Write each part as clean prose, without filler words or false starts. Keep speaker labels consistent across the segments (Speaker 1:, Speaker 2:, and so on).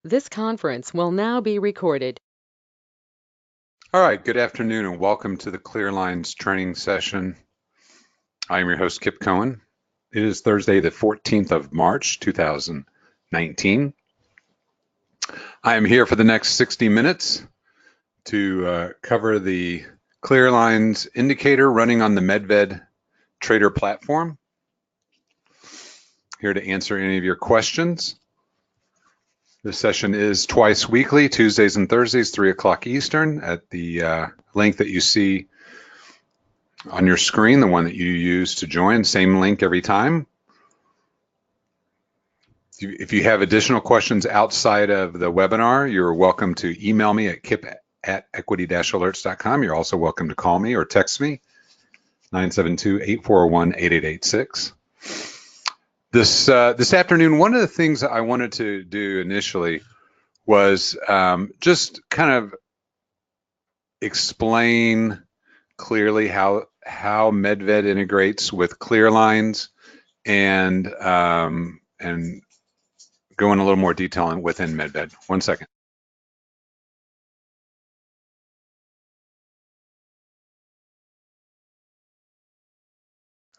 Speaker 1: This conference will now be recorded.
Speaker 2: All right, good afternoon and welcome to the Clearlines training session. I am your host, Kipp Cohen. It is Thursday, the 14th of March, 2019. I am here for the next 60 minutes to cover the Clearlines indicator running on the Medved Trader Platform. Here to answer any of your questions. This session is twice weekly, Tuesdays and Thursdays, 3 o'clock Eastern, at the link that you see on your screen, the one that you use to join, same link every time. If you have additional questions outside of the webinar, you're welcome to email me at kip@equity-alerts.com. You're also welcome to call me or text me, 972-841-8886. This afternoon, one of the things that I wanted to do initially was just kind of explain clearly how Medved integrates with Clearlines and go in a little more detail within Medved. One second.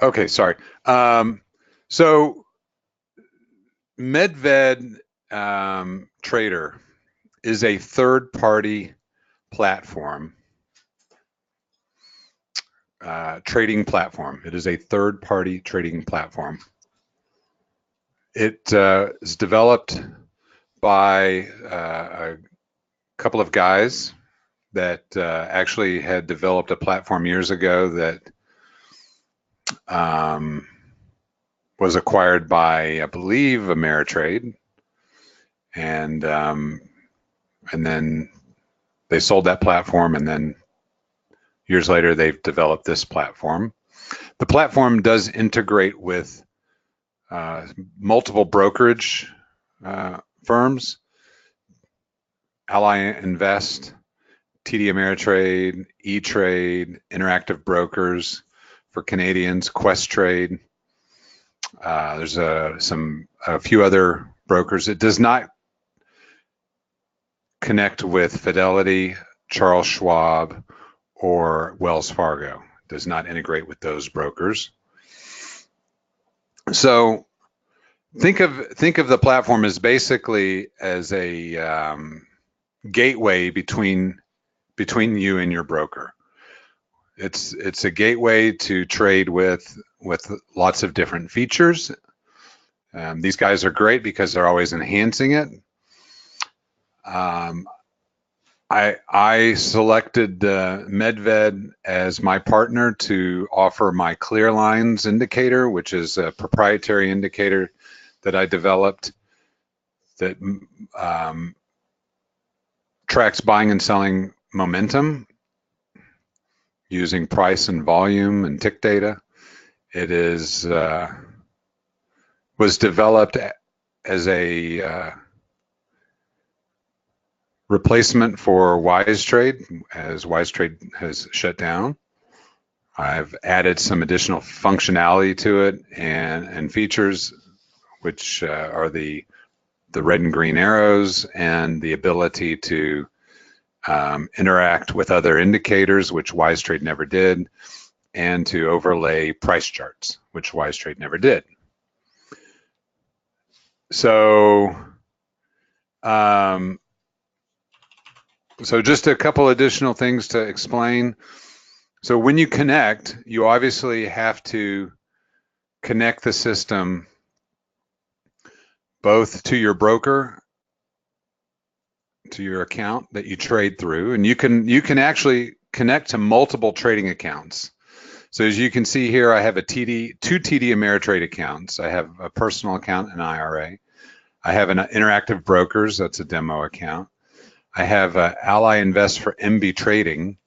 Speaker 2: Okay, sorry. So Medved Trader is a third-party platform, trading platform. It is a third-party trading platform. It is developed by a couple of guys that actually had developed a platform years ago that was acquired by, I believe, Ameritrade, and then they sold that platform, and then years later they've developed this platform. The platform does integrate with multiple brokerage firms, Ally Invest, TD Ameritrade, E-Trade, Interactive Brokers for Canadians, Questrade. There's a few other brokers. It does not connect with Fidelity, Charles Schwab, or Wells Fargo. It does not integrate with those brokers. So think of the platform as basically as a gateway between you and your broker. It's a gateway to trade with lots of different features. These guys are great because they're always enhancing it. I selected Medved as my partner to offer my Clearlines indicator, which is a proprietary indicator that I developed that tracks buying and selling momentum using price and volume and tick data. It was developed as a replacement for WiseTrade, as WiseTrade has shut down. I've added some additional functionality to it and features, which are the red and green arrows and the ability to interact with other indicators, which WiseTrade never did, and to overlay price charts, which WiseTrade never did. So, so just a couple additional things to explain. So when you connect, you obviously have to connect the system both to your broker, to your account that you trade through, and you can actually connect to multiple trading accounts. So as you can see here, I have two TD Ameritrade accounts. I have a personal account, an IRA. I have an Interactive Brokers, that's a demo account. I have Ally Invest for MB Trading,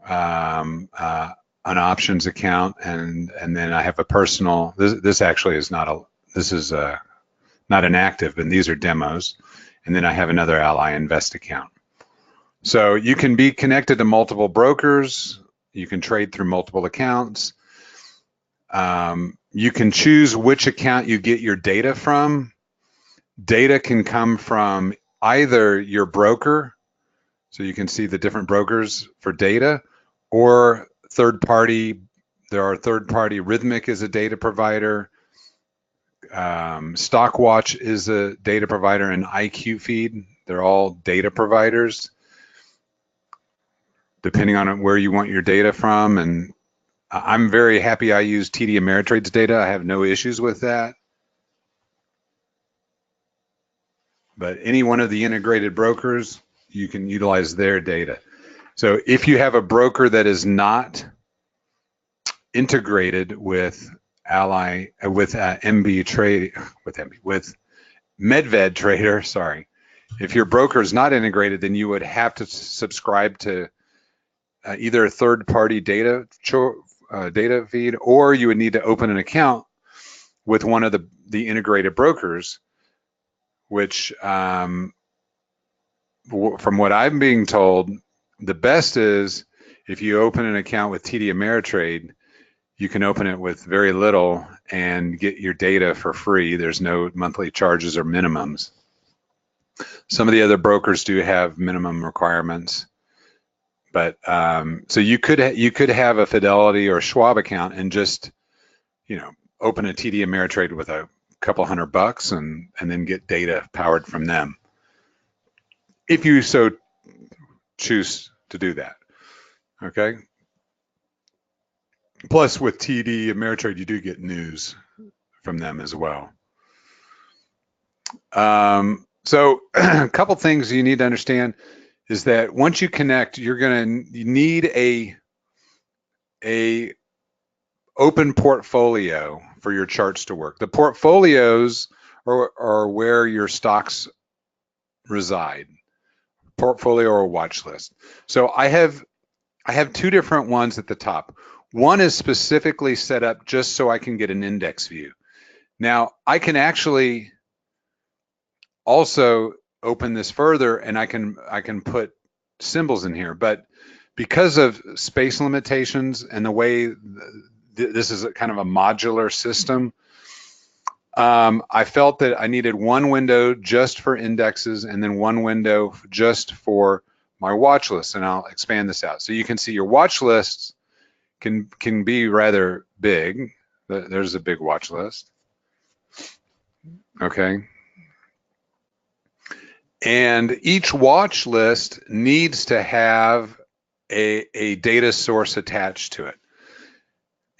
Speaker 2: an options account, and then I have a personal. This actually is not not an active, but these are demos. And then I have another Ally Invest account. So you can be connected to multiple brokers. You can trade through multiple accounts. You can choose which account you get your data from. Data can come from either your broker, so you can see the different brokers for data, or third party. There are third party. Rhythmic is a data provider. Stockwatch is a data provider, and IQ Feed. They're all data providers, depending on where you want your data from. And I'm very happy I use TD Ameritrade's data. I have no issues with that. But any one of the integrated brokers, you can utilize their data. So if you have a broker that is not integrated with with Medved Trader, sorry. If your broker is not integrated, then you would have to subscribe to either a third-party data feed, or you would need to open an account with one of the integrated brokers, which from what I'm being told, the best is if you open an account with TD Ameritrade, you can open it with very little and get your data for free. There's no monthly charges or minimums. Some of the other brokers do have minimum requirements, but so you could have a Fidelity or Schwab account and just open a TD Ameritrade with a couple $100 and then get data powered from them, if you so choose to do that. Okay. Plus, with TD Ameritrade, you do get news from them as well. So a couple things you need to understand is that once you connect, you need a open portfolio for your charts to work. The portfolios are where your stocks reside, portfolio or watch list. So I have two different ones at the top. One is specifically set up just so I can get an index view. Now I can actually also open this further and I can put symbols in here, but because of space limitations and the way this is kind of a modular system, I felt that I needed one window just for indexes and then one window just for my watch list, and I'll expand this out. So you can see your watch lists can be rather big. There's a big watch list. Okay. And each watch list needs to have a data source attached to it.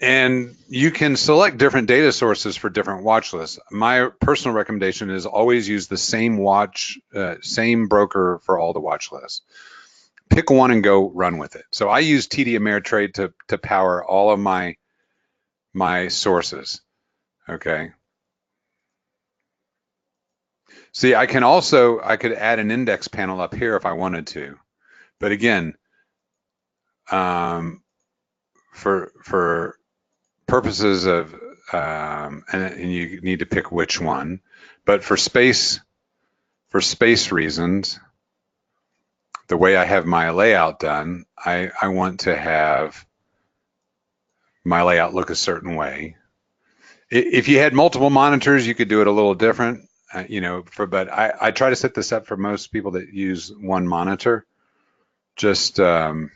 Speaker 2: And you can select different data sources for different watch lists. My personal recommendation is always use the same broker for all the watch lists. Pick one and go run with it. So I use TD Ameritrade to power all of my sources. Okay. See, I could add an index panel up here if I wanted to, but again, for purposes of and you need to pick which one, but for space reasons, the way I have my layout done, I want to have my layout look a certain way. If you had multiple monitors, you could do it a little different. But I try to set this up for most people that use one monitor, just to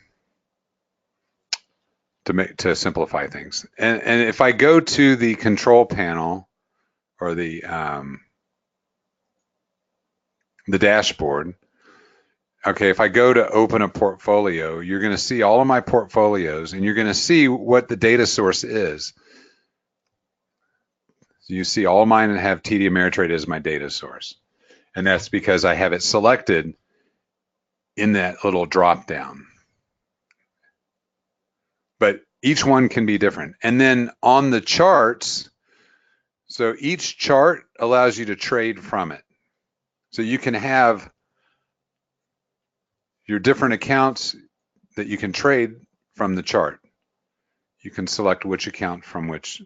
Speaker 2: simplify things. And if I go to the control panel or the dashboard, okay, if I go to open a portfolio, you're going to see all of my portfolios, and you're going to see what the data source is. You see all of mine have TD Ameritrade as my data source. And that's because I have it selected in that little drop down. But each one can be different. And then on the charts, so each chart allows you to trade from it. So you can have your different accounts that you can trade from the chart. You can select which account from which.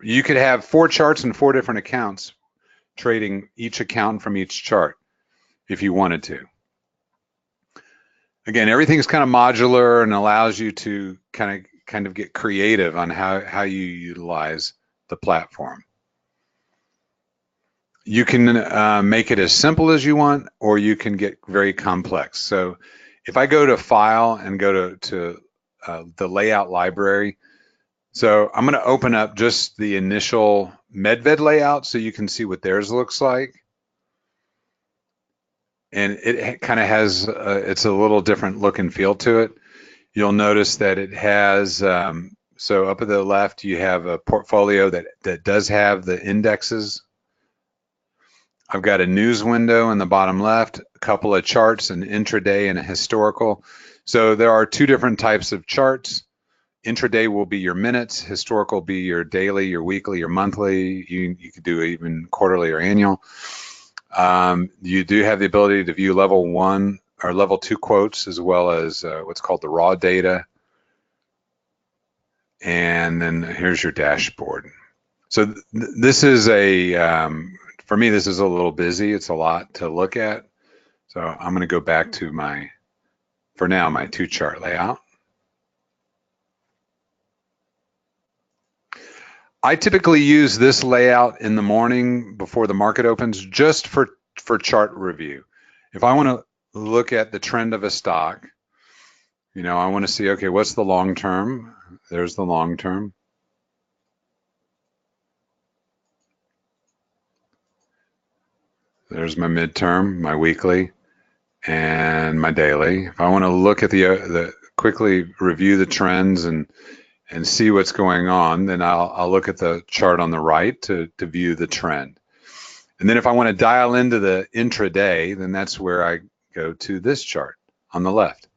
Speaker 2: You could have 4 charts and 4 different accounts, trading each account from each chart if you wanted to. Again, everything's kind of modular and allows you to kind of get creative on how you utilize the platform. You can make it as simple as you want, or you can get very complex. So if I go to File and go to the Layout Library, so I'm going to open up just the initial Medved layout so you can see what theirs looks like. And it kind of has, it's a little different look and feel to it. You'll notice that it has, so up at the left, you have a portfolio that does have the indexes. I've got a news window in the bottom left, a couple of charts, an intraday and a historical. So there are two different types of charts. Intraday will be your minutes, historical will be your daily, your weekly, your monthly. You could do even quarterly or annual. You do have the ability to view level 1 or level 2 quotes, as well as what's called the raw data. And then here's your dashboard. So this is for me, this is a little busy. It's a lot to look at. So I'm going to go back to for now, my 2-chart layout. I typically use this layout in the morning before the market opens just for chart review. If I want to look at the trend of a stock, I want to see, okay, what's the long term? There's the long term. There's my midterm, my weekly, and my daily. If I want to look at the quickly review the trends and see what's going on, then I'll look at the chart on the right to view the trend. And then if I want to dial into the intraday, then that's where I go to this chart on the left.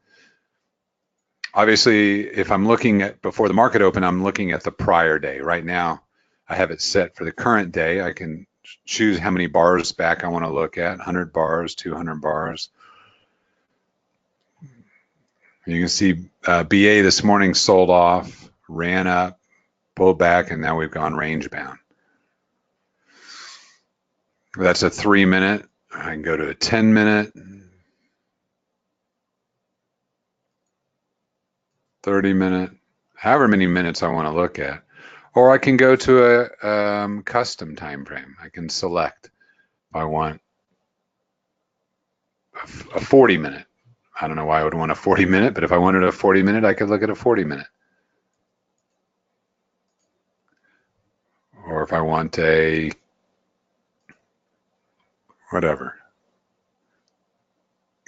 Speaker 2: Obviously, if I'm looking at before the market open, I'm looking at the prior day. Right now, I have it set for the current day. I can choose how many bars back I want to look at, 100 bars, 200 bars. You can see BA this morning sold off, ran up, pulled back, and now we've gone range bound. That's a 3-minute. I can go to a 10-minute, 30-minute, however many minutes I want to look at. Or I can go to a custom time frame. I can select if I want a 40-minute. I don't know why I would want a 40-minute, but if I wanted a 40-minute, I could look at a 40-minute. Or if I want a whatever.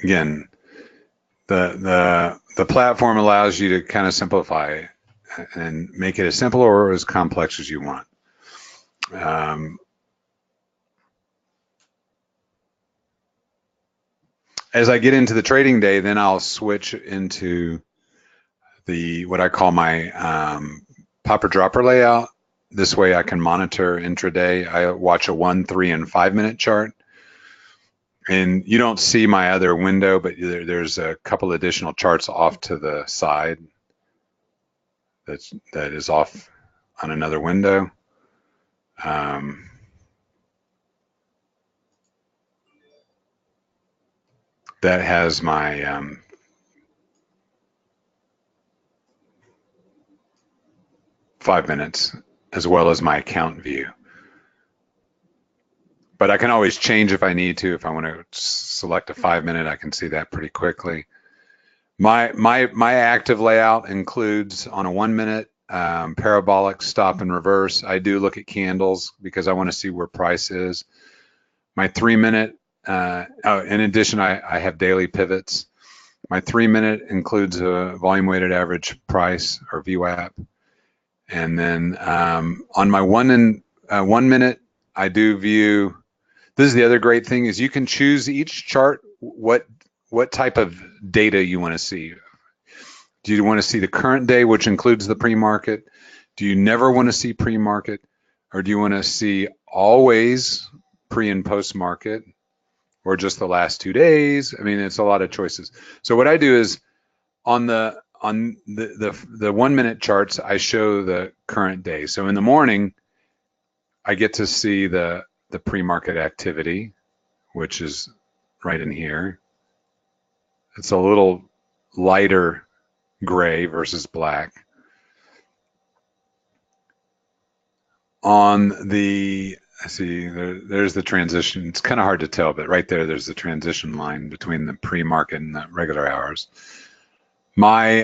Speaker 2: Again, the platform allows you to kind of simplify and make it as simple or as complex as you want. As I get into the trading day, then I'll switch into what I call my popper dropper layout. This way I can monitor intraday. I watch a 1, 3, and 5-minute chart. And you don't see my other window, but there's a couple additional charts off to the side that is off on another window. That has my 5 minutes as well as my account view. But I can always change if I need to. If I want to select a 5-minute, I can see that pretty quickly. My active layout includes on a 1-minute parabolic stop and reverse. I do look at candles because I want to see where price is. My 3-minute, in addition, I have daily pivots. My 3-minute includes a volume weighted average price or VWAP. And then on my 1 minute, I do view. This is the other great thing is you can choose each chart what type of data you want to see. Do you want to see the current day, which includes the pre-market? Do you never want to see pre-market? Or do you want to see always pre and post-market? Or just the last 2 days? I mean, it's a lot of choices. So what I do is on the 1-minute charts, I show the current day. So in the morning, I get to see the pre-market activity, which is right in here. It's a little lighter gray versus black. On the see, there's the transition. It's kind of hard to tell, but right there's the transition line between the pre-market and the regular hours. My,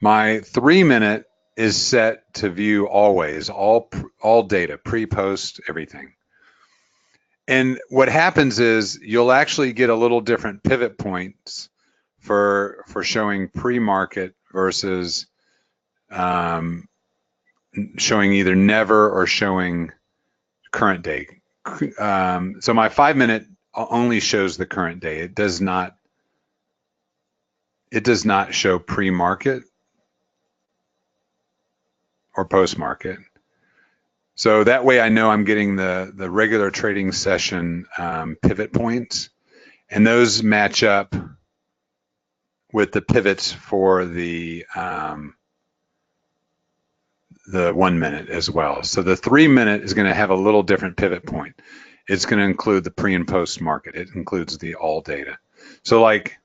Speaker 2: my 3-minute is set to view always, all data, pre-post, everything. And what happens is you'll actually get a little different pivot points for showing pre-market versus showing either never or showing current day. So my 5-minute only shows the current day. It does not show pre-market or post-market. So that way I know I'm getting the regular trading session pivot points, and those match up with the pivots for the 1 minute as well. So the 3-minute is going to have a little different pivot point. It's going to include the pre and post market. It includes the all data. So like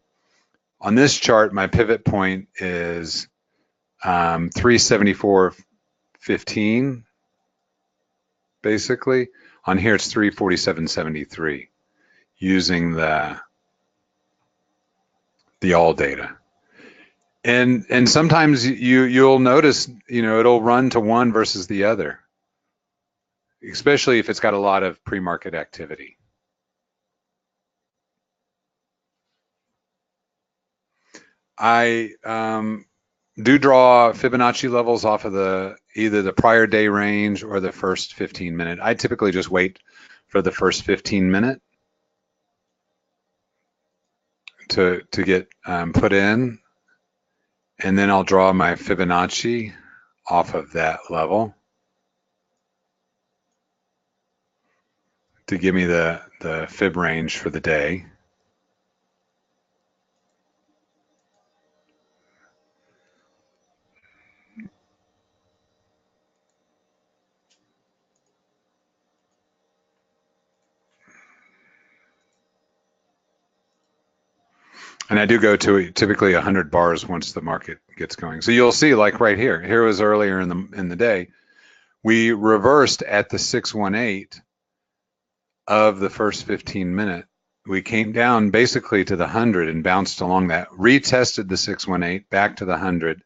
Speaker 2: on this chart, my pivot point is 374.15. Basically, on here it's 347.73 using the all data. And sometimes you'll notice, it'll run to one versus the other, especially if it's got a lot of pre-market activity. I do draw Fibonacci levels off of either the prior day range or the first 15-minute. I typically just wait for the first 15-minute to get put in, and then I'll draw my Fibonacci off of that level to give me the fib range for the day. And I do go to typically 100 bars once the market gets going. So you'll see, like right here. Here was earlier in the day. We reversed at the 618 of the first 15-minute. We came down basically to the 100 and bounced along that. Retested the 618 back to the 100,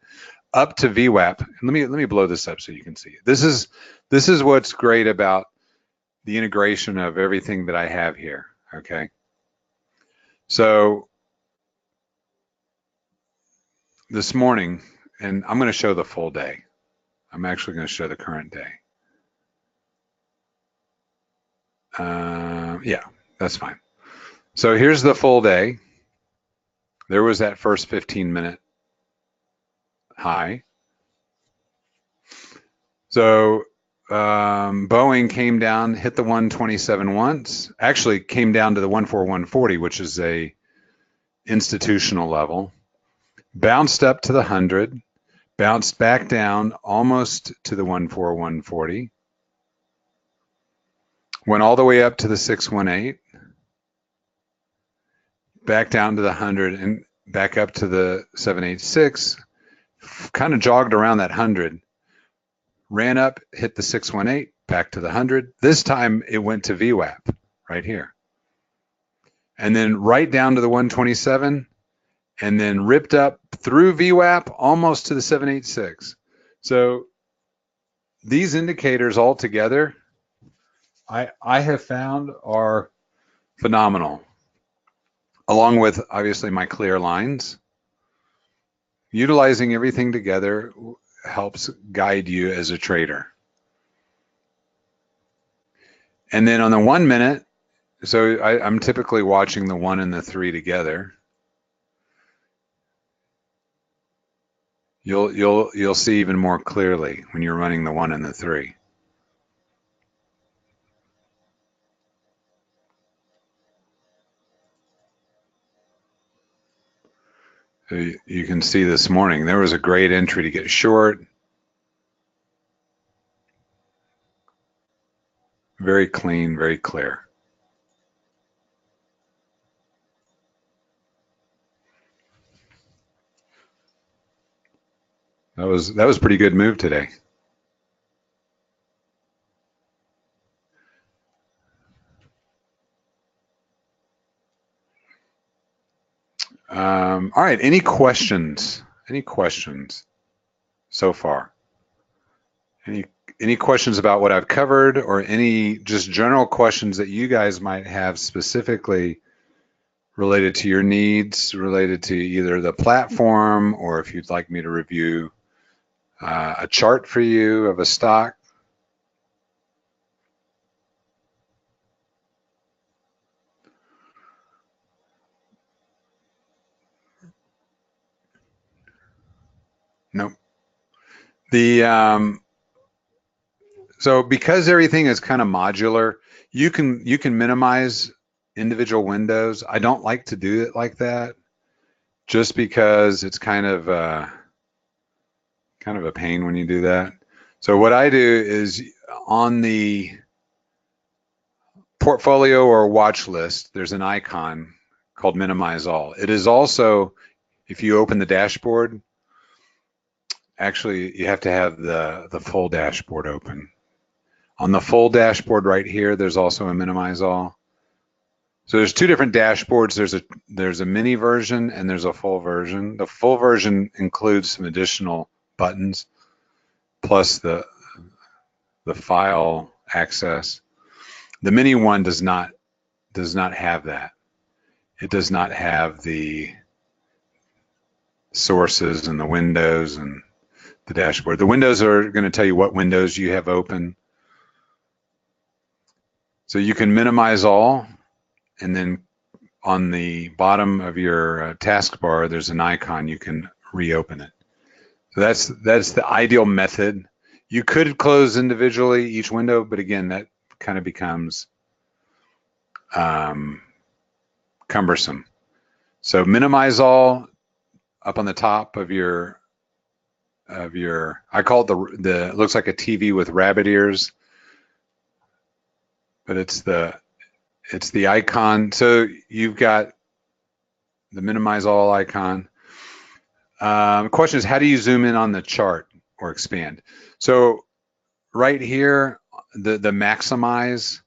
Speaker 2: up to VWAP. Let me blow this up so you can see it. This is what's great about the integration of everything that I have here. Okay. So this morning, and I'm going to show the full day. I'm actually going to show the current day. Yeah, that's fine. So here's the full day. There was that first 15-minute high. So Boeing came down, hit the 127 once, actually came down to the 14140, which is a institutional level, bounced up to the 100, bounced back down almost to the 14140, went all the way up to the 618, back down to the 100 and back up to the 786, kind of jogged around that 100, ran up, hit the 618, back to the 100. This time it went to VWAP right here. And then right down to the 127, and then ripped up through VWAP almost to the 786. So these indicators all together, I have found are phenomenal, along with obviously my clear lines. Utilizing everything together helps guide you as a trader. And then on the 1 minute, so I'm typically watching the 1 and the 3 together. You'll see even more clearly when you're running the 1 and the 3. So you can see this morning there was a great entry to get short. Very clean, very clear. That was a pretty good move today. All right, any questions? Any questions so far? Any questions about what I've covered, or any just general questions that you guys might have specifically related to your needs, related to either the platform, or if you'd like me to review a chart for you of a stock? Nope. So because everything is kind of modular, you can minimize individual windows. I don't like to do it like that, just because it's kind of a pain when you do that. So what I do is on the portfolio or watch list, there's an icon called minimize all. It is also, if you open the dashboard, actually you have to have the full dashboard open. On the full dashboard right here, there's also a minimize all. So there's two different dashboards. There's a mini version and there's a full version. The full version includes some additional buttons plus the file access. The mini one does not have that. It does not have the sources and the windows and the dashboard. The windows are going to tell you what windows you have open. So you can minimize all, and then on the bottom of your taskbar, there's an icon. You can reopen it. So that's the ideal method. You could close individually each window, but again, that kind of becomes cumbersome. So minimize all up on the top of your I call it the looks like a TV with rabbit ears, but it's the icon. So you've got the minimize all icon. The question is, how do you zoom in on the chart or expand? So right here, the maximize,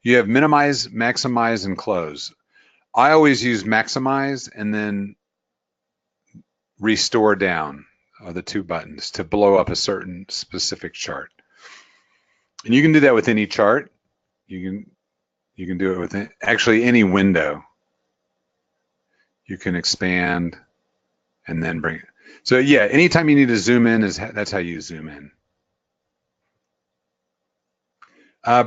Speaker 2: you have minimize, maximize, and close. I always use maximize and then restore down are the two buttons to blow up a certain specific chart. And you can do that with any chart. You can do it with actually any window. You can expand and then bring it. So yeah, anytime you need to zoom in, that's how you zoom in.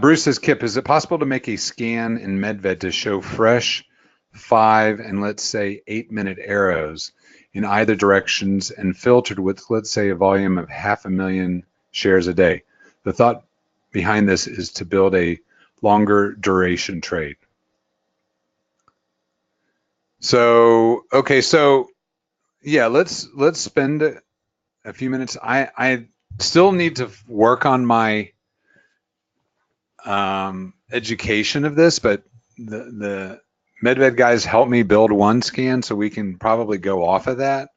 Speaker 2: Bruce says, Kipp, is it possible to make a scan in Medved to show fresh 5 and let's say 8-minute arrows in either directions and filtered with, let's say, a volume of 500,000 shares a day? The thought behind this is to build a longer duration trade. So, okay, so yeah, let's spend a few minutes. I still need to work on my education of this, but the Medved guys helped me build one scan, so we can probably go off of that.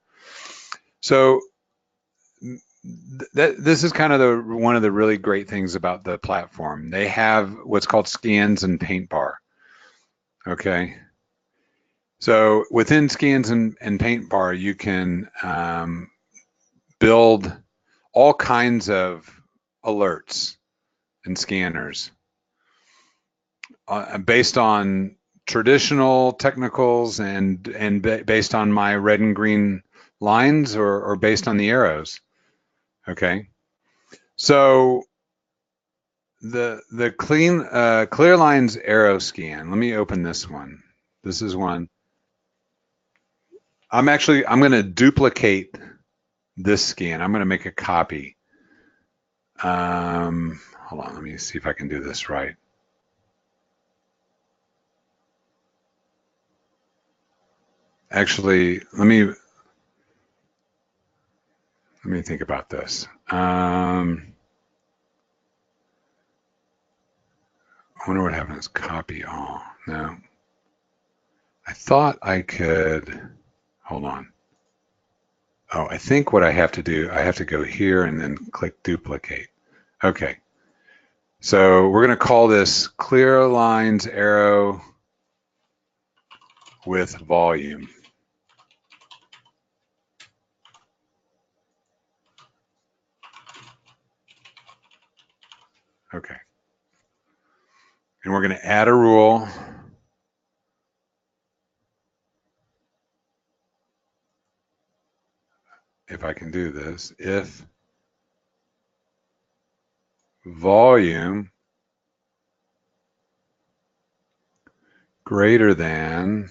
Speaker 2: So this is kind of one of the really great things about the platform. They have what's called scans and paint bar. Okay. So within scans and paint bar, you can build all kinds of alerts and scanners based on traditional technicals and based on my red and green lines or based on the arrows. Okay. So the clear lines arrow scan, let me open this one. This is one. I'm going to duplicate this scan. I'm going to make a copy. Hold on, let me see if I can do this right. Actually, let me think about this. I wonder what happens. Copy all. No. I thought I could. Hold on. Oh, I think what I have to do, I have to go here and then click duplicate. Okay. So we're going to call this clear lines arrow with volume. Okay. And we're going to add a rule. If I can do this, if volume greater than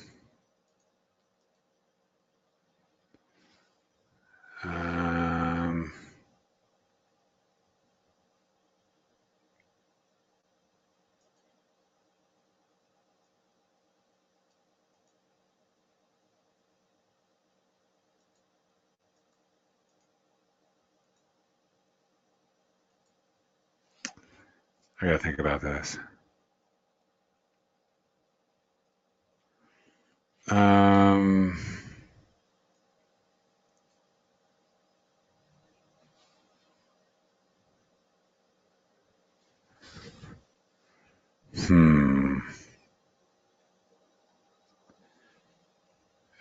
Speaker 2: um, I gotta think about this. Um,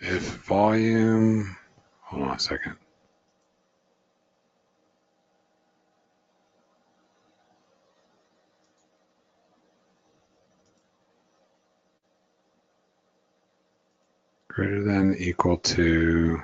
Speaker 2: If volume, hold on a second. Greater than equal to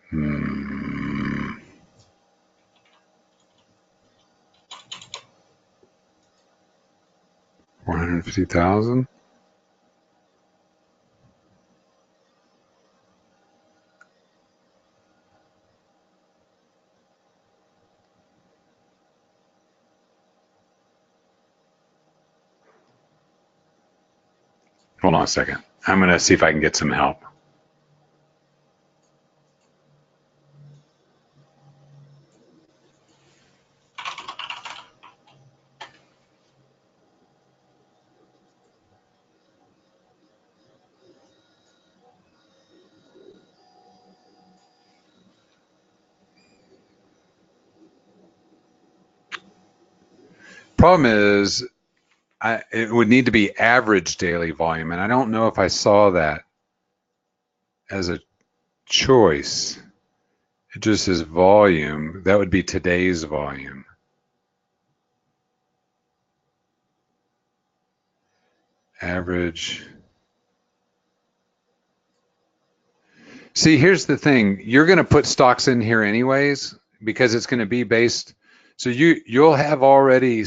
Speaker 2: hmm, 450,000. Hold on a second. I'm gonna see if I can get some help. Problem is, it would need to be average daily volume, and I don't know if I saw that as a choice. It just says volume. That would be today's volume. Average. See, here's the thing. You're going to put stocks in here anyways because it's going to be based. So you'll have already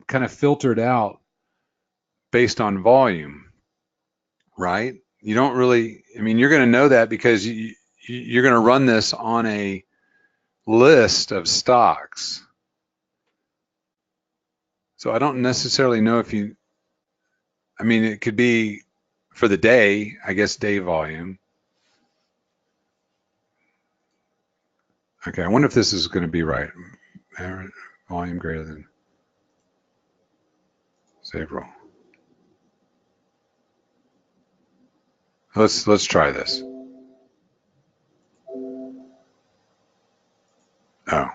Speaker 2: kind of filtered out based on volume, right? You don't really, I mean, you're going to know that because you're going to run this on a list of stocks. So I don't necessarily know if you, I mean, it could be for the day, I guess day volume. Okay, I wonder if this is going to be right. Volume greater than save roll. Let's try this. Oh,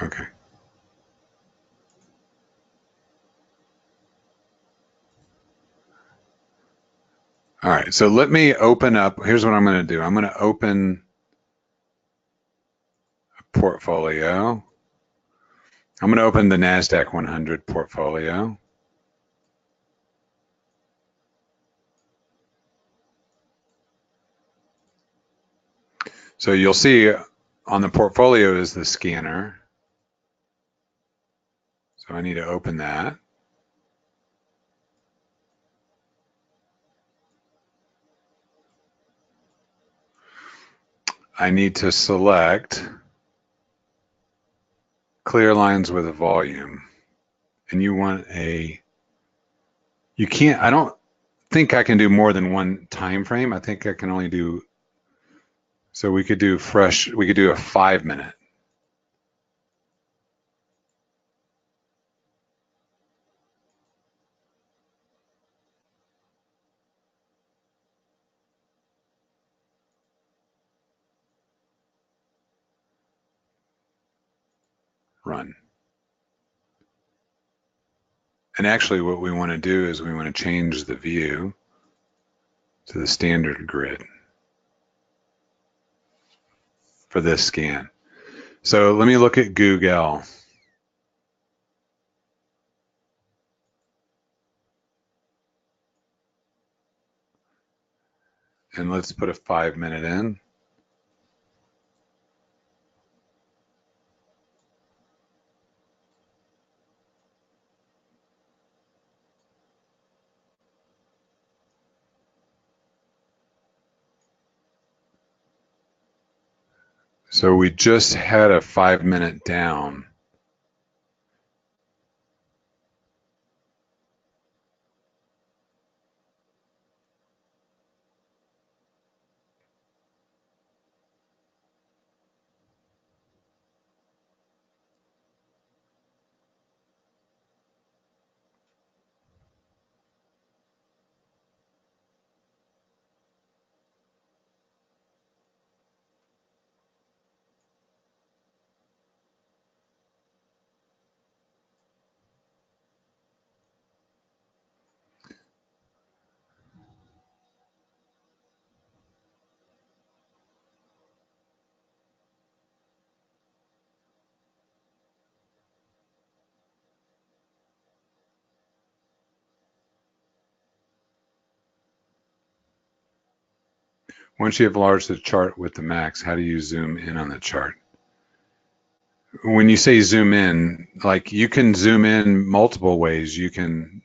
Speaker 2: okay. All right, so let me open up. Here's what I'm going to do. I'm going to open a portfolio. I'm going to open the NASDAQ 100 portfolio. So you'll see on the portfolio is the scanner. So I need to open that. I need to select clear lines with a volume. And you want a, you can't, I don't think I can do more than one time frame. I think I can only do So we could do we could do a 5-minute. Run. And actually what we want to do is we want to change the view to the standard grid for this scan. So let me look at Google. And let's put a 5-minute in. So we just had a 5-minute down. Once you have enlarged the chart with the max, how do you zoom in on the chart? When you say zoom in, like you can zoom in multiple ways. You can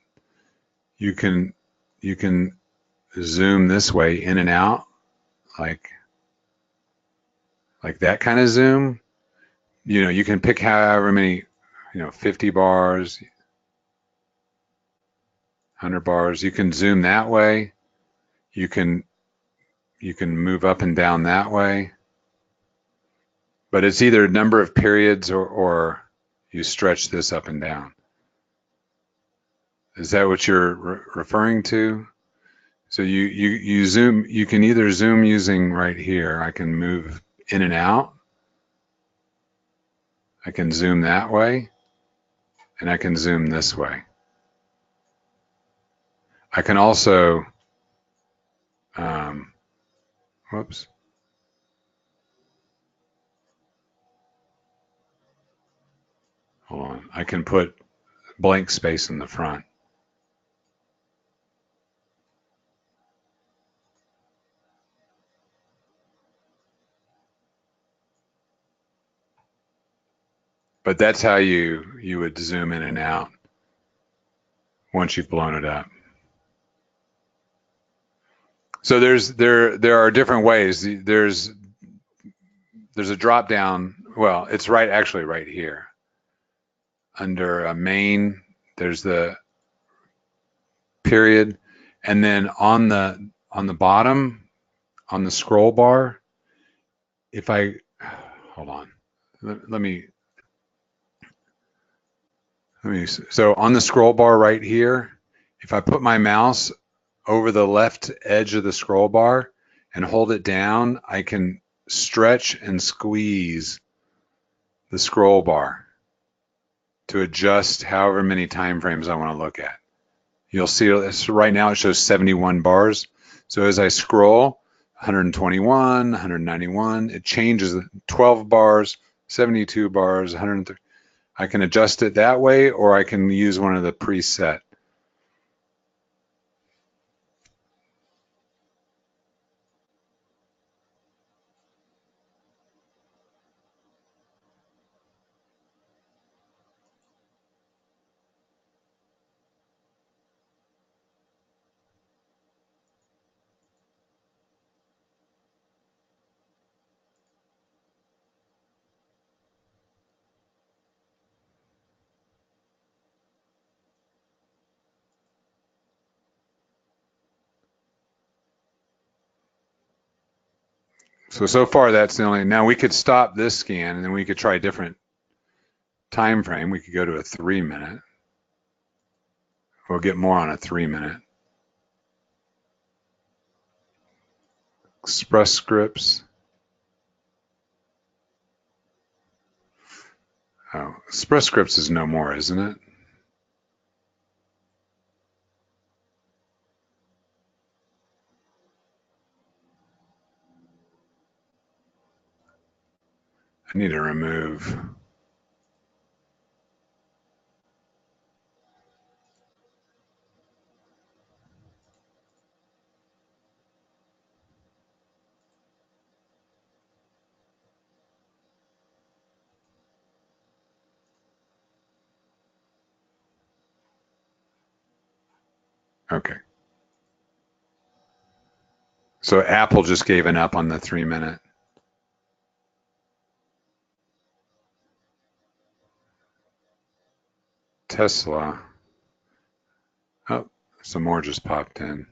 Speaker 2: zoom this way in and out, like that kind of zoom. You know, you can pick however many, 50 bars, 100 bars. You can zoom that way. You can move up and down that way. But it's either a number of periods or you stretch this up and down. Is that what you're referring to? So you zoom, you can either zoom using right here. I can move in and out. I can zoom that way, and I can zoom this way. I can also, whoops. Hold on. I can put blank space in the front. But that's how you would zoom in and out once you've blown it up. So there are different ways. There's a drop down. Well, it's actually right here. Under a main, there's the period, and then on the bottom, on the scroll bar, if I hold on, let me so on the scroll bar right here, if I put my mouse over the left edge of the scroll bar and hold it down, I can stretch and squeeze the scroll bar to adjust however many time frames I want to look at. You'll see right now it shows 71 bars. So as I scroll, 121, 191, it changes 12 bars, 72 bars, 130. I can adjust it that way, or I can use one of the preset. So far that's the only, now we could stop this scan and then we could try a different time frame. We could go to a 3-minute. We'll get more on a 3-minute. Express Scripts. Oh, Express Scripts is no more, isn't it? I need to remove. Okay. So Apple just gave an up on the 3-minute. Tesla. Oh, some more just popped in.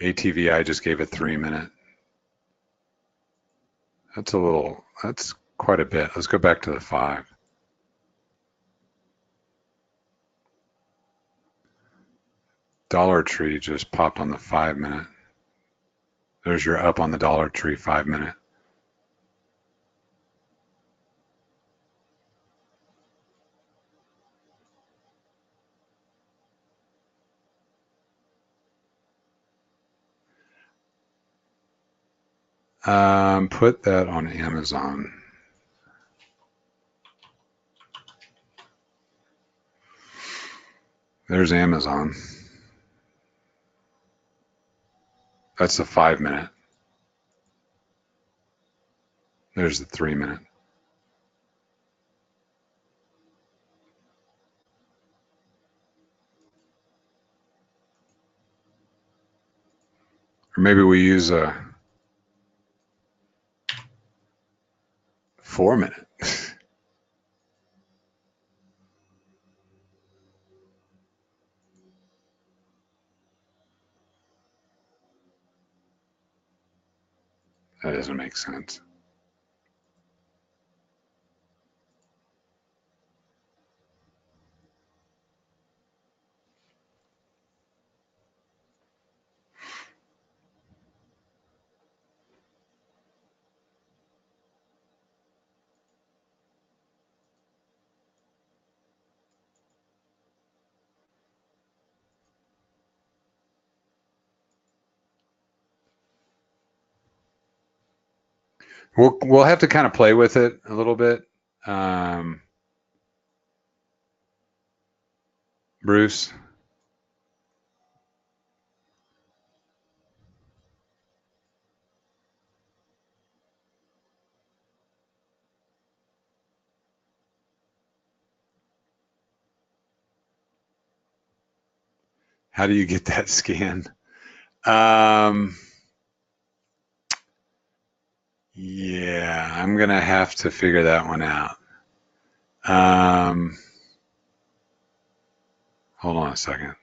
Speaker 2: ATVI just gave a 3-minute. That's quite a bit. Let's go back to the 5. Dollar Tree just popped on the 5-minute. There's your up on the Dollar Tree 5-minute. Put that on Amazon. There's Amazon. That's the 5-minute. There's the 3-minute. Or maybe we use a 4-minute. That doesn't make sense. We'll have to kind of play with it a little bit. Bruce. How do you get that scan? Yeah, I'm gonna have to figure that one out. Hold on a second.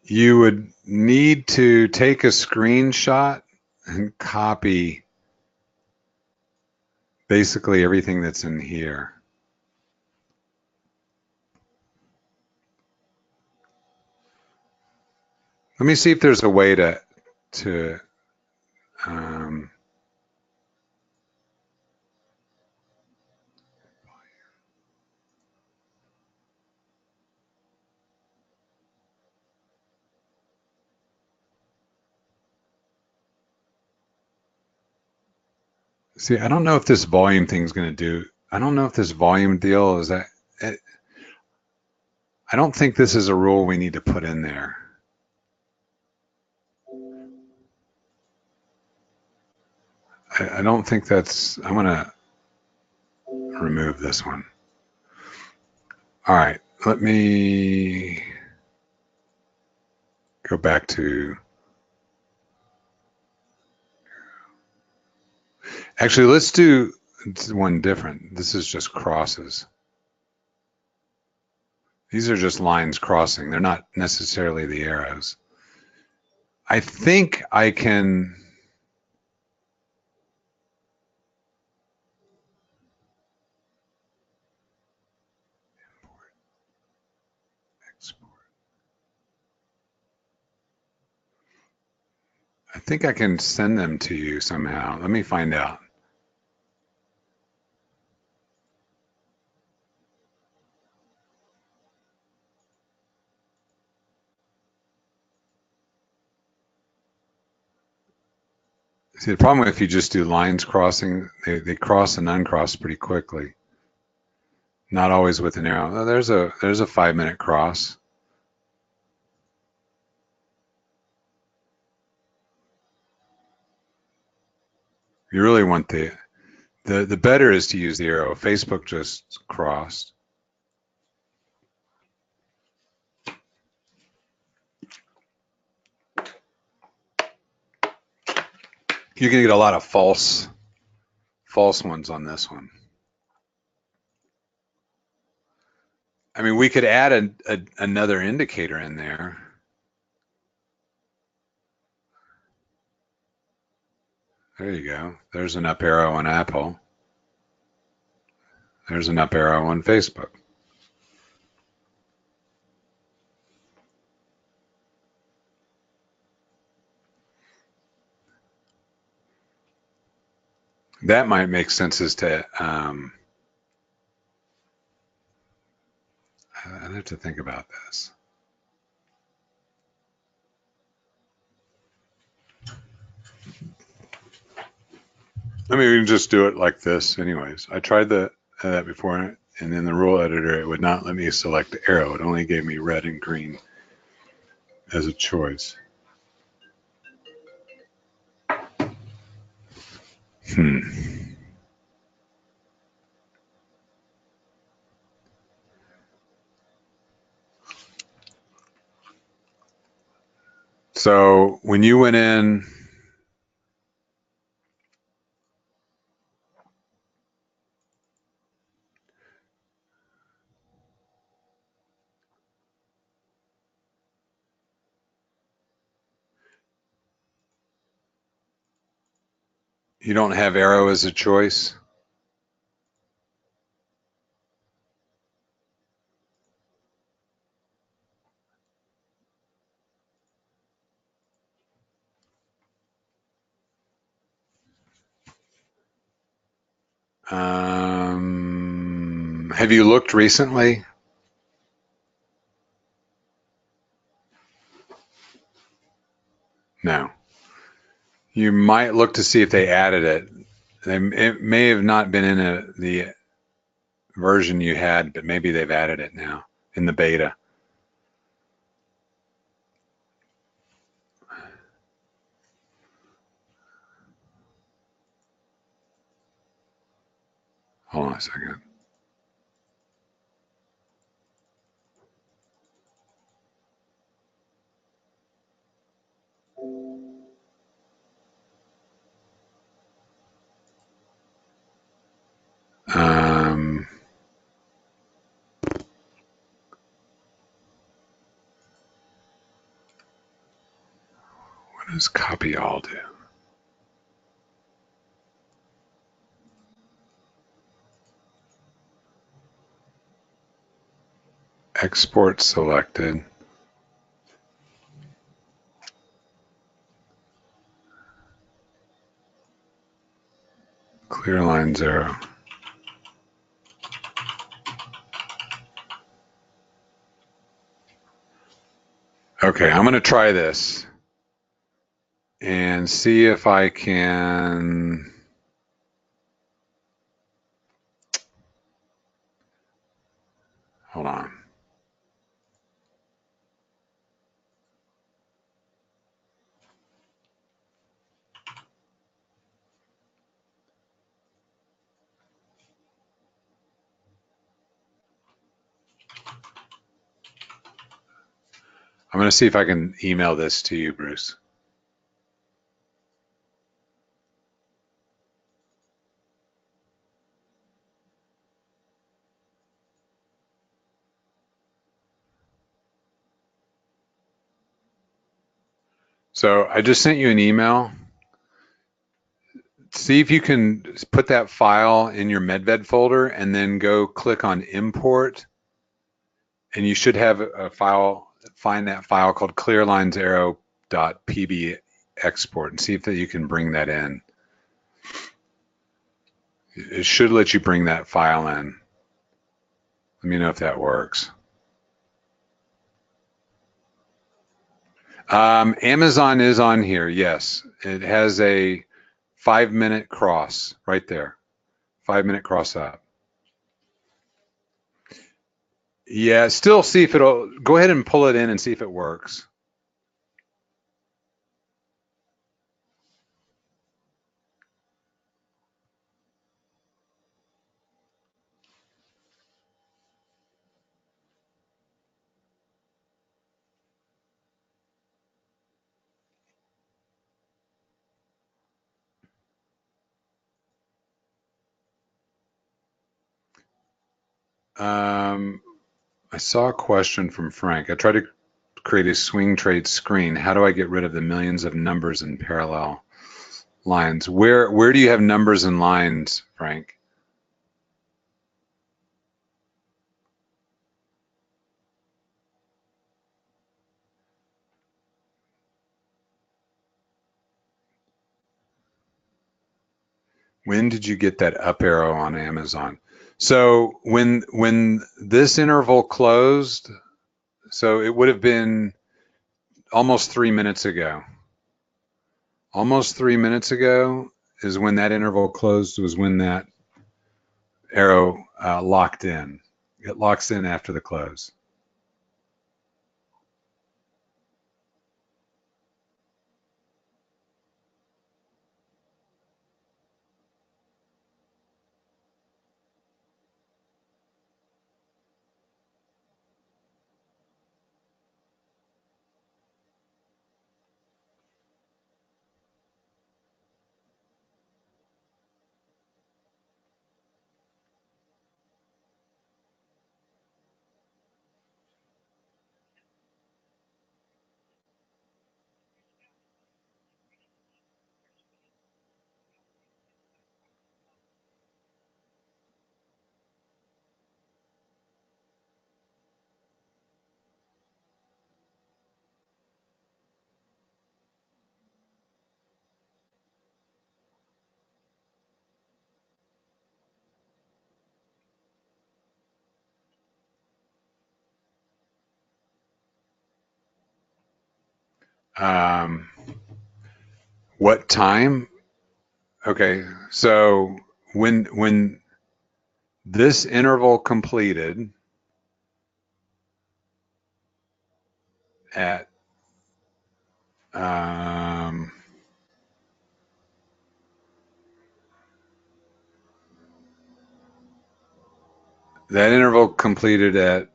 Speaker 2: You would need to take a screenshot and copy basically everything that's in here. Let me see if there's a way to see. I don't know if this volume thing's going to do. I don't know if this volume deal is that. I don't think this is a rule we need to put in there. I don't think that's, I'm going to remove this one. All right, let me go back to, actually, let's do one different. This is just crosses. These are just lines crossing. They're not necessarily the arrows. I think I can, I think I can send them to you somehow. Let me find out. See, the problem if you just do lines crossing, they cross and uncross pretty quickly. Not always with an arrow. Oh, there's a 5-minute cross. You really want the better is to use the arrow. Facebook just crossed. You're gonna get a lot of false ones on this one. I mean, we could add another indicator in there. There you go. There's an up arrow on Apple. There's an up arrow on Facebook. That might make sense as to, I'd have to think about this. I mean, we can just do it like this anyways. I tried that before, and in the rule editor, it would not let me select the arrow. It only gave me red and green as a choice. So when you went in, you don't have arrow as a choice. Have you looked recently? No. You might look to see if they added it. It may have not been in the version you had, but maybe they've added it now in the beta. Hold on a second. What does copy all do? Export selected. Clear line 0. Okay, I'm going to try this and see if I can. Hold on. I'm going to see if I can email this to you, Bruce. So I just sent you an email. See if you can put that file in your Medved folder and then go click on import, and you should have a file, find that file called clearlinesarrow.pb export, and see if you can bring that in. It should let you bring that file in. Let me know if that works. Amazon is on here, yes. It has a 5-minute cross right there. 5-minute cross up. Yeah, still see if it'll, go ahead and pull it in and see if it works. I saw a question from Frank. I tried to create a swing trade screen. How do I get rid of the millions of numbers and parallel lines? Where do you have numbers and lines, Frank? When did you get that up arrow on Amazon? So when this interval closed, so it would have been almost 3 minutes ago. Almost 3 minutes ago is when that interval closed, was when that arrow locked in. It locks in after the close. Um, what time? Okay, so when this interval completed at um, that interval completed at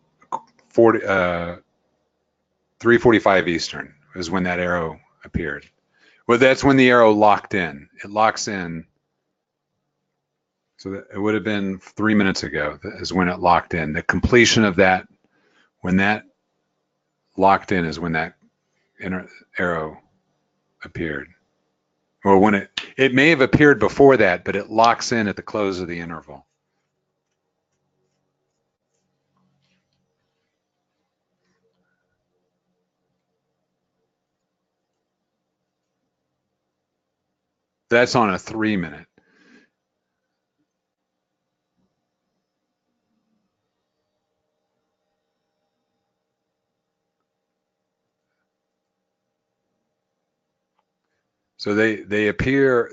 Speaker 2: 3:45 Eastern is when that arrow appeared. Well, that's when the arrow locked in. It locks in. So that it would have been 3 minutes ago is when it locked in. The completion of that, when that locked in, is when that arrow appeared. Or when it may have appeared before that, but it locks in at the close of the interval. That's on a 3-minute. So they appear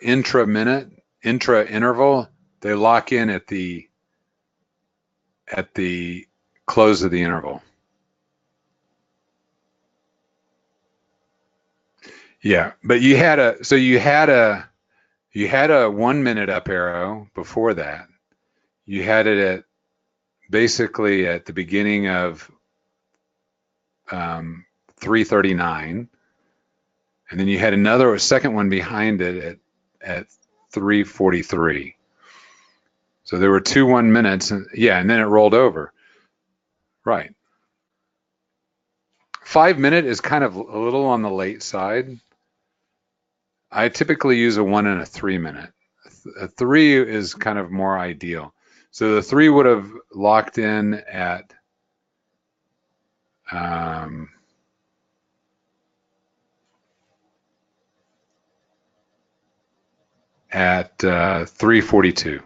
Speaker 2: intra-minute, intra-interval. They lock in at the close of the interval. Yeah, but you had a 1-minute up arrow before that. You had it at basically at the beginning of 3:39, and then you had a second one behind it at 3:43. So there were 2 1 minutes, and and then it rolled over. Right. 5 minute is kind of a little on the late side. I typically use a 1 and a 3 minute. A 3 is kind of more ideal. So the 3 would have locked in at 3:42.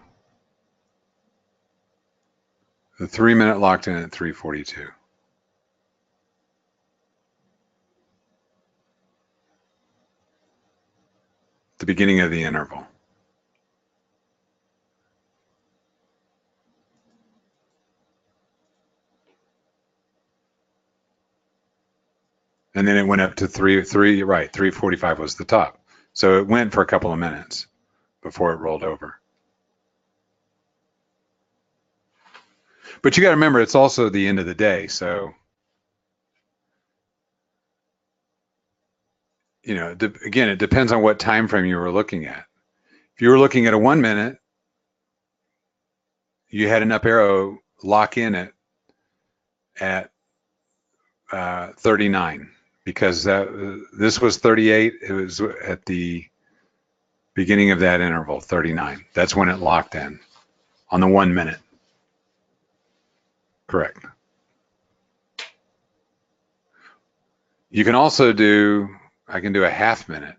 Speaker 2: The 3 minute locked in at 3:42. The beginning of the interval. And then it went up to 3:45 was the top. So it went for a couple of minutes before it rolled over. But you got to remember, it's also the end of the day. So, again, it depends on what time frame you were looking at. If you were looking at a 1 minute, you had an up arrow lock in it at 39, because this was 38. It was at the beginning of that interval, 39. That's when it locked in on the 1 minute. Correct. You can also I can do a half minute,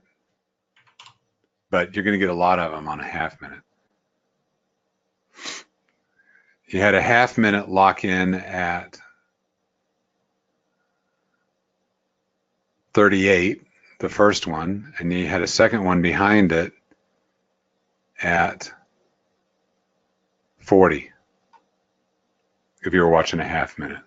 Speaker 2: but you're going to get a lot of them on a half minute. You had a half minute lock in at 38, the first one, and you had a second one behind it at 40, if you were watching a half minute.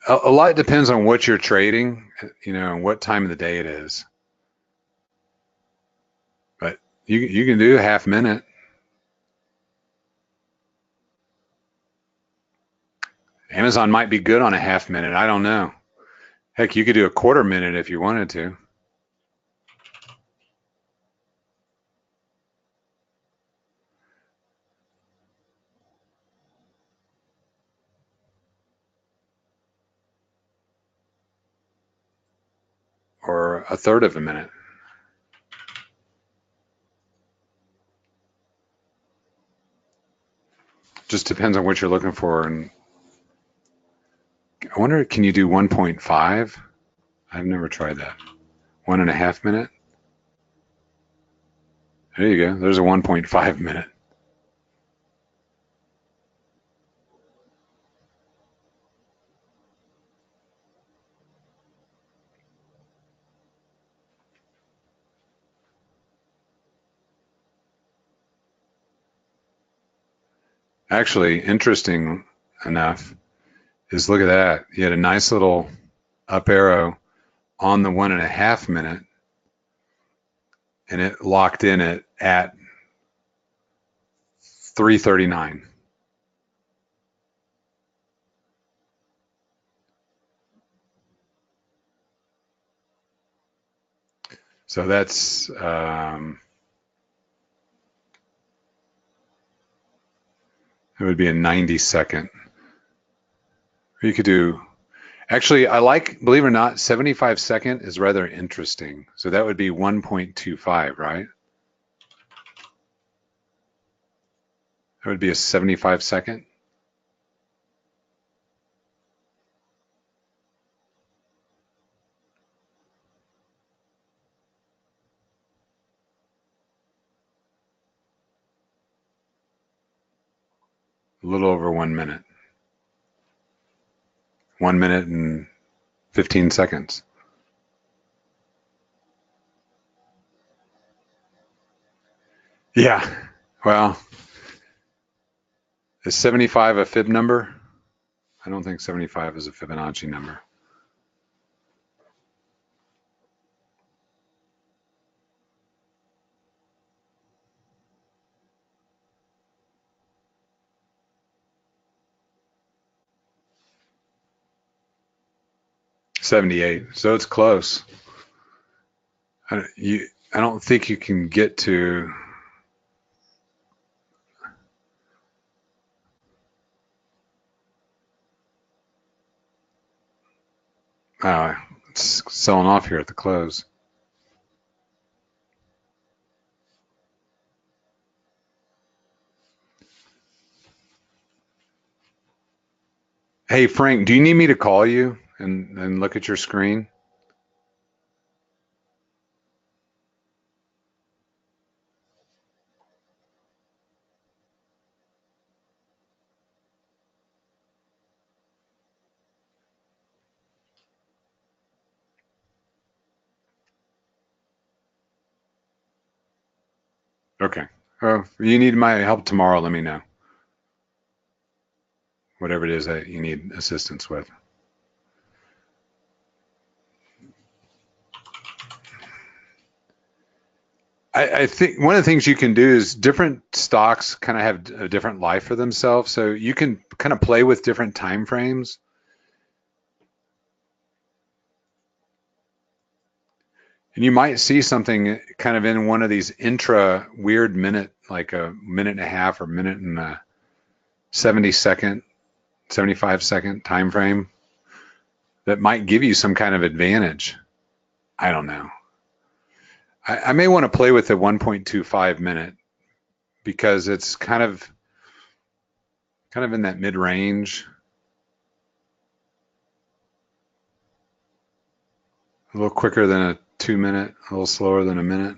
Speaker 2: A lot depends on what you're trading, and what time of the day it is. But you can do a half minute. Amazon might be good on a half minute. I don't know. Heck, you could do a quarter minute if you wanted to. Or a third of a minute. Just depends on what you're looking for. And I wonder, can you do 1.5? I've never tried that. 1.5 minute. There you go. There's a 1.5 minute. Actually, interesting enough is, look at that. You had a nice little up arrow on the 1.5 minute, and it locked in it at 3:39. So that's it would be a 90-second. You could do, actually, I like, believe it or not, 75-second is rather interesting. So that would be 1.25, right? That would be a 75-second. A little over 1 minute. 1 minute and 15 seconds. Yeah, well, is 75 a fib number? I don't think 75 is a Fibonacci number. 78. So it's close. I don't think you can get to. It's selling off here at the close. Hey, Frank, do you need me to call you and look at your screen? Okay. If you need my help tomorrow, let me know. Whatever it is that you need assistance with. I think one of the things you can do is different stocks kind of have a different life for themselves. So you can kind of play with different time frames. And you might see something kind of in one of these intra weird minute, like a minute and a half or minute and a 70-second, 75-second time frame that might give you some kind of advantage. I don't know. I may want to play with the 1.25 minute because it's kind of in that mid range. A little quicker than a 2 minute, a little slower than a minute.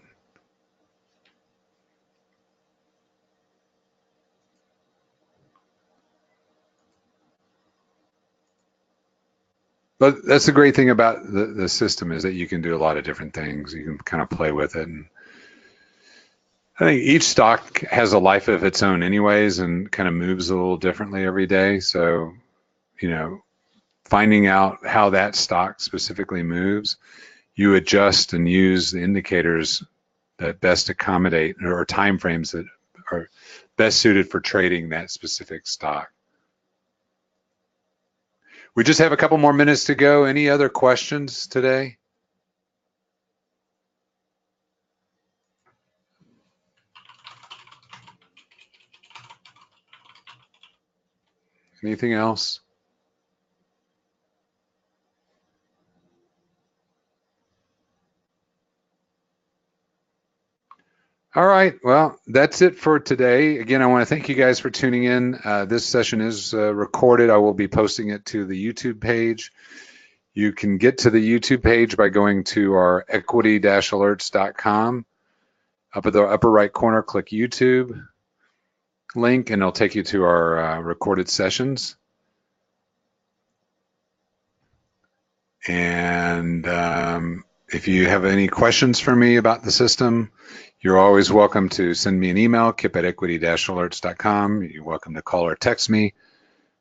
Speaker 2: But that's the great thing about the system is that you can do a lot of different things. You can kind of play with it. And I think each stock has a life of its own anyways and kind of moves a little differently every day. So, finding out how that stock specifically moves, you adjust and use the indicators that best accommodate or time frames that are best suited for trading that specific stock. We just have a couple more minutes to go. Any other questions today? Anything else? All right. Well, that's it for today. Again, I want to thank you guys for tuning in. This session is recorded. I will be posting it to the YouTube page. You can get to the YouTube page by going to our equity-alerts.com. Up at the upper right corner, click YouTube link, and it'll take you to our recorded sessions. And if you have any questions for me about the system, you're always welcome to send me an email, kip@equity-alerts.com. You're welcome to call or text me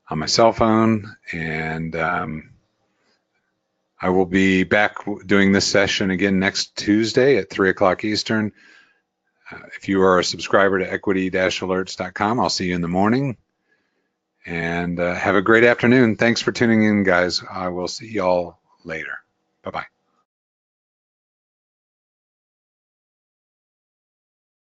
Speaker 2: on my cell phone. And I will be back doing this session again next Tuesday at 3 o'clock Eastern. If you are a subscriber to equity-alerts.com, I'll see you in the morning. And have a great afternoon. Thanks for tuning in, guys. I will see y'all later. Bye-bye.